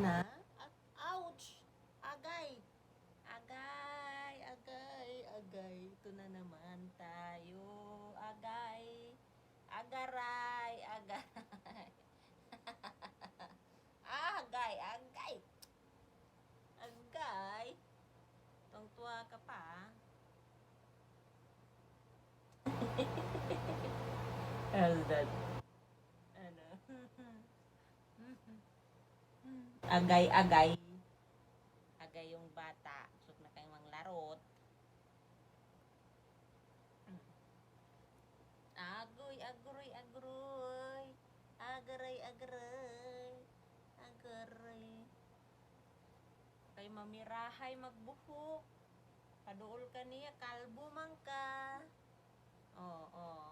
na? Ouch! Agay! Agay! Agay! Agay! Ito na naman tayo. Agay! Agaray! Agaray! Agay! Agay! Agay! Tuwang-tuwa ka pa. How's that? Ano? Agay-agay. Agay yung bata. Gusto na kayong manglarot. Agoy, agroy, agroy. Agaray, agaray. Agaray. Kay mamirahay magbuhok. Paduol ka niya, kalbo man ka. Oo,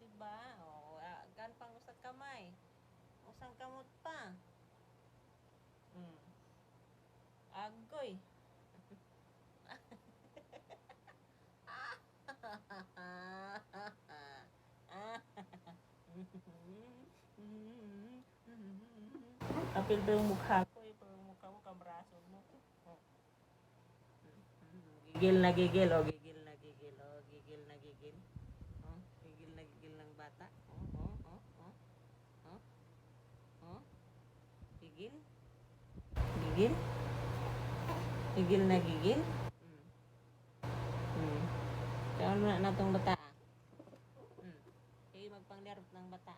diba? Gan pang usang kamay. Usang kamot pa. Agoy. Apil ba yung mukha ko? Pero yung mukha mo, kabraso mo. Gigil na gigil. Gigil na gigil. Gigil na gigil. Gigil na gigil ng bata. Gigil. Gigil. Gigil na gigil. Kaya na itong bata. Kayo magpanglarot ng bata.